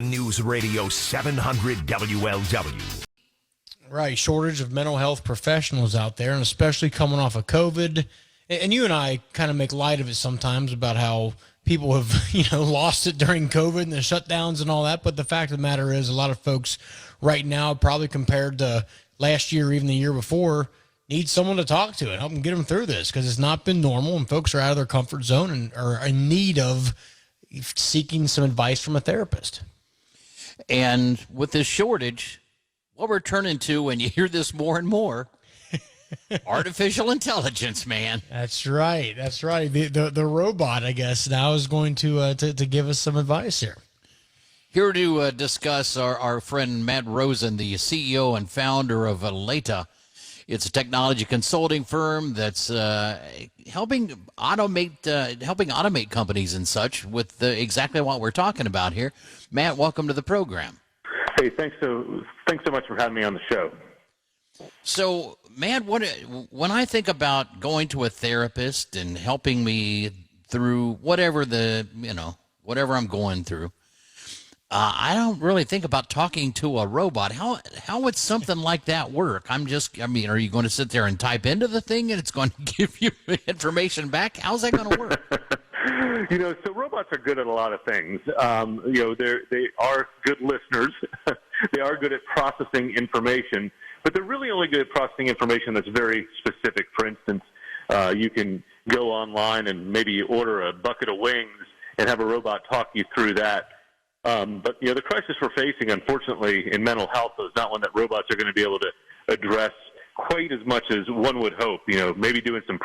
News Radio 700 WLW. Right, shortage of mental health professionals out there, and especially coming off of COVID. And you and I kind of make light of it sometimes about how people have, lost it during COVID and the shutdowns and all that. But the fact of the matter is a lot of folks right now, probably compared to last year or even the year before, need someone to talk to and help them get them through this because it's not been normal and folks are out of their comfort zone and are in need of seeking some advice from a therapist. And with this shortage, what we're turning to, when you hear this more and more, artificial intelligence, man. That's right. That's right. The robot, I guess, now is going to give us some advice here. Here to discuss our friend Matt Rosen, the CEO and founder of Aleta. It's a technology consulting firm that's helping automate companies and such with exactly what we're talking about here. Matt, welcome to the program. Hey, thanks so much for having me on the show. So, Matt, when I think about going to a therapist and helping me through whatever I'm going through, I don't really think about talking to a robot. How would something like that work? are you going to sit there and type into the thing and it's going to give you information back? How's that going to work? So robots are good at a lot of things. They are good listeners. They are good at processing information, but they're really only good at processing information that's very specific. For instance, you can go online and maybe order a bucket of wings and have a robot talk you through that. But the crisis we're facing, unfortunately, in mental health is not one that robots are going to be able to address quite as much as one would hope. Maybe doing some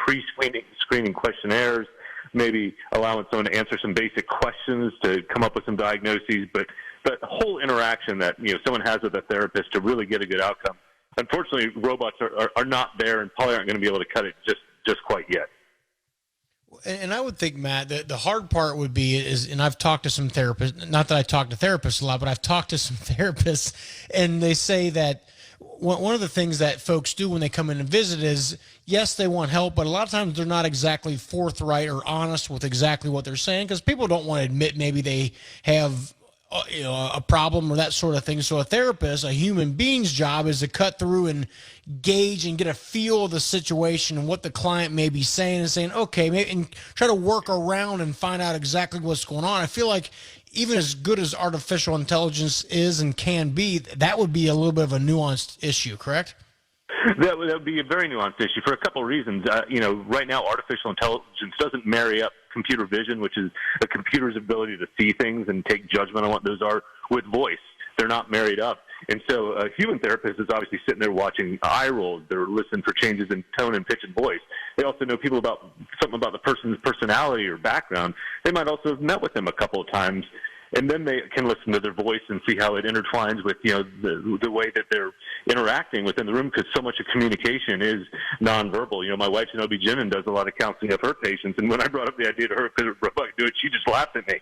screening questionnaires, maybe allowing someone to answer some basic questions to come up with some diagnoses. But the whole interaction that someone has with a therapist to really get a good outcome, unfortunately, robots are not there and probably aren't going to be able to cut it just quite yet. And I would think, Matt, that the hard part would be and I've talked to some therapists, not that I talk to therapists a lot, but I've talked to some therapists, and they say that one of the things that folks do when they come in and visit is, yes, they want help, but a lot of times they're not exactly forthright or honest with exactly what they're saying because people don't want to admit maybe they have a problem or that sort of thing. So a therapist, a human being's job is to cut through and gauge and get a feel of the situation and what the client may be saying and saying, okay, maybe, and try to work around and find out exactly what's going on. I feel like even as good as artificial intelligence is and can be, that would be a little bit of a nuanced issue, correct? That would be a very nuanced issue for a couple of reasons. Right now, artificial intelligence doesn't marry up computer vision, which is a computer's ability to see things and take judgment on what those are, with voice. They're not married up. And so a human therapist is obviously sitting there watching eye rolls. They're listening for changes in tone and pitch and voice. They also know something about the person's personality or background. They might also have met with them a couple of times, and then they can listen to their voice and see how it intertwines with the way that they're interacting within the room, because so much of communication is nonverbal. My wife's an OB-GYN and does a lot of counseling of her patients, and when I brought up the idea to her because a robot could do it, she just laughed at me.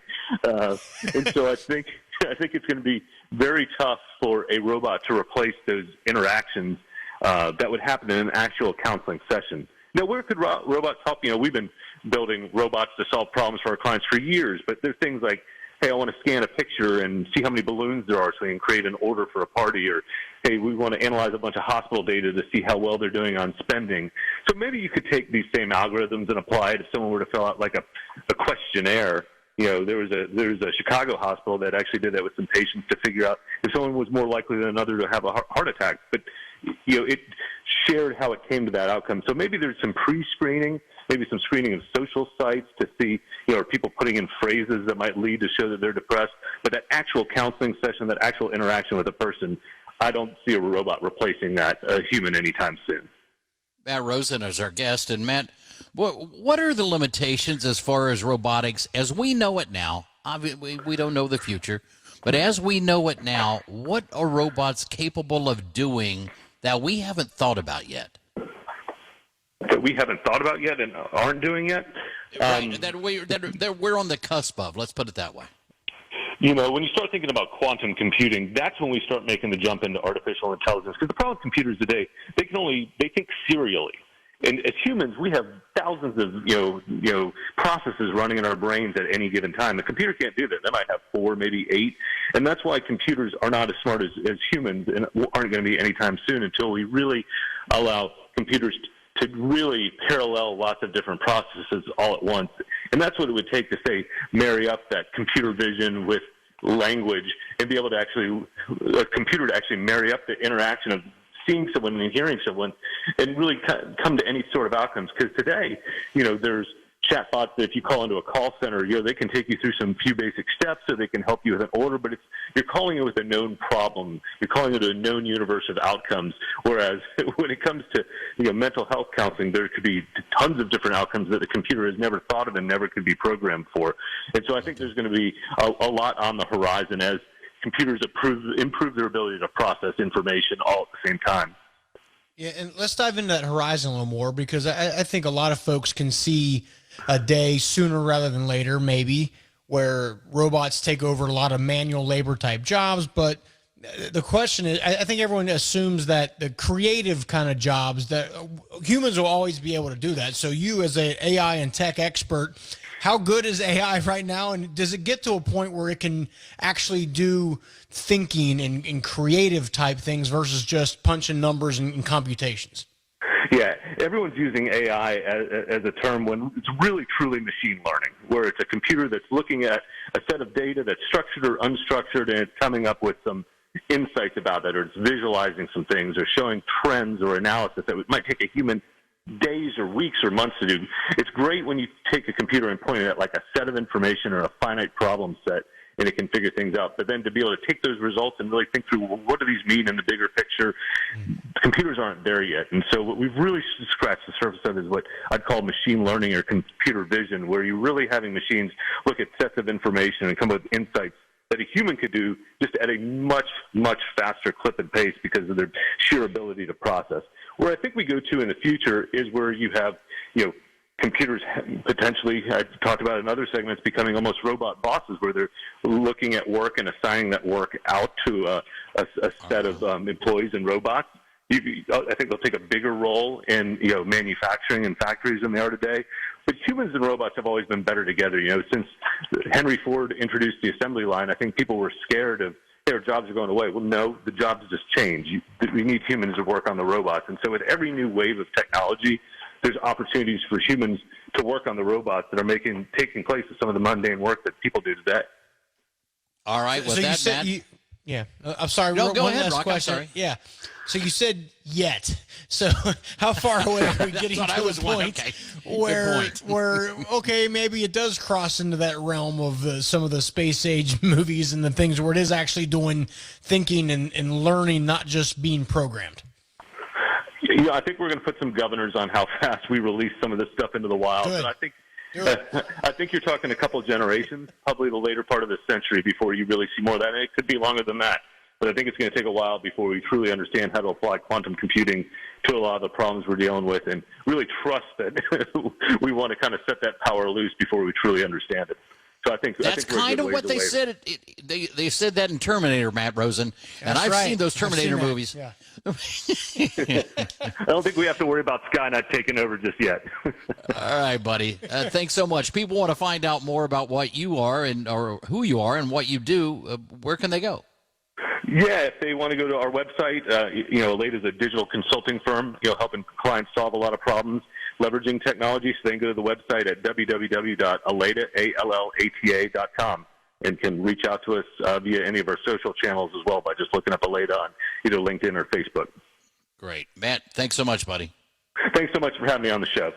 And so I think it's going to be very tough for a robot to replace those interactions that would happen in an actual counseling session. Now, where could robots help? We've been building robots to solve problems for our clients for years, but there's things like, hey, I want to scan a picture and see how many balloons there are so we can create an order for a party, or, hey, we want to analyze a bunch of hospital data to see how well they're doing on spending. So maybe you could take these same algorithms and apply it if someone were to fill out like a questionnaire. There was a Chicago hospital that actually did that with some patients to figure out if someone was more likely than another to have a heart attack. But, it shared how it came to that outcome. So maybe there's some pre-screening, maybe some screening of social sites to see, are people putting in phrases that might lead to show that they're depressed. But that actual counseling session, that actual interaction with a person, I don't see a robot replacing that human anytime soon. Matt Rosen is our guest. And Matt, what are the limitations as far as robotics as we know it now? Obviously, we don't know the future, but as we know it now, what are robots capable of doing that we haven't thought about yet? That we haven't thought about yet and aren't doing yet? Right, that we're on the cusp of. Let's put it that way. When you start thinking about quantum computing, that's when we start making the jump into artificial intelligence. Because the problem with computers today, they think serially. And as humans, we have thousands of processes running in our brains at any given time. A computer can't do that. They might have 4, maybe 8, and that's why computers are not as smart as humans and aren't going to be anytime soon until we really allow computers to really parallel lots of different processes all at once. And that's what it would take to, say, marry up that computer vision with language and be able to a computer to actually marry up the interaction of seeing someone and hearing someone and really come to any sort of outcomes. Because today, there's chatbots that if you call into a call center, they can take you through some few basic steps so they can help you with an order, but you're calling it with a known problem. You're calling it a known universe of outcomes. Whereas when it comes to mental health counseling, there could be tons of different outcomes that the computer has never thought of and never could be programmed for. And so I think there's going to be a lot on the horizon as computers improve their ability to process information all at the same time. Yeah, and let's dive into that horizon a little more, because I think a lot of folks can see a day sooner rather than later, maybe, where robots take over a lot of manual labor type jobs. But the question is, I think everyone assumes that the creative kind of jobs, that humans will always be able to do that. So you, as an AI and tech expert, how good is AI right now? And does it get to a point where it can actually do thinking and creative type things versus just punching numbers and computations? Yeah, everyone's using AI as a term when it's really truly machine learning, where it's a computer that's looking at a set of data that's structured or unstructured, and it's coming up with some insights about that, or it's visualizing some things, or showing trends or analysis that might take a human days or weeks or months to do. It's great when you take a computer and point it at like a set of information or a finite problem set, and it can figure things out. But then to be able to take those results and really think through, well, what do these mean in the bigger picture? Computers aren't there yet. And so what we've really scratched the surface of is what I'd call machine learning or computer vision, where you're really having machines look at sets of information and come up with insights that a human could do just at a much, much faster clip and pace because of their sheer ability to process. Where I think we go to in the future is where you have, computers potentially, I talked about in other segments, becoming almost robot bosses, where they're looking at work and assigning that work out to a set of employees and robots. I think they'll take a bigger role in manufacturing and factories than they are today. But humans and robots have always been better together. Since Henry Ford introduced the assembly line, I think people were scared of their jobs are going away. Well, no, the jobs just change. We need humans to work on the robots. And so with every new wave of technology, there's opportunities for humans to work on the robots that are taking place of some of the mundane work that people do today. All right. With so that, Matt. Yeah. I'm sorry. No, go one ahead, last Rock. question. I'm sorry. Yeah. So you said yet. So how far away are we getting to the point where okay, maybe it does cross into that realm of some of the space age movies and the things where it is actually doing thinking and learning, not just being programmed? I think we're going to put some governors on how fast we release some of this stuff into the wild. Good. But I think you're talking a couple of generations, probably the later part of this century, before you really see more of that. And it could be longer than that. But I think it's going to take a while before we truly understand how to apply quantum computing to a lot of the problems we're dealing with, and really trust that we want to kind of set that power loose before we truly understand it. So I think that's kind of what they said. They said that in Terminator, Matt Rosen, and I've seen those Terminator movies. Yeah. I don't think we have to worry about Skynet taking over just yet. All right, buddy. Thanks so much. People want to find out more about what you are or who you are and what you do. Where can they go? Yeah, if they want to go to our website, Aleta is a digital consulting firm, helping clients solve a lot of problems leveraging technology. So they can go to the website at www.aleta.com and can reach out to us via any of our social channels as well by just looking up Aleta on either LinkedIn or Facebook. Great. Matt, thanks so much, buddy. Thanks so much for having me on the show.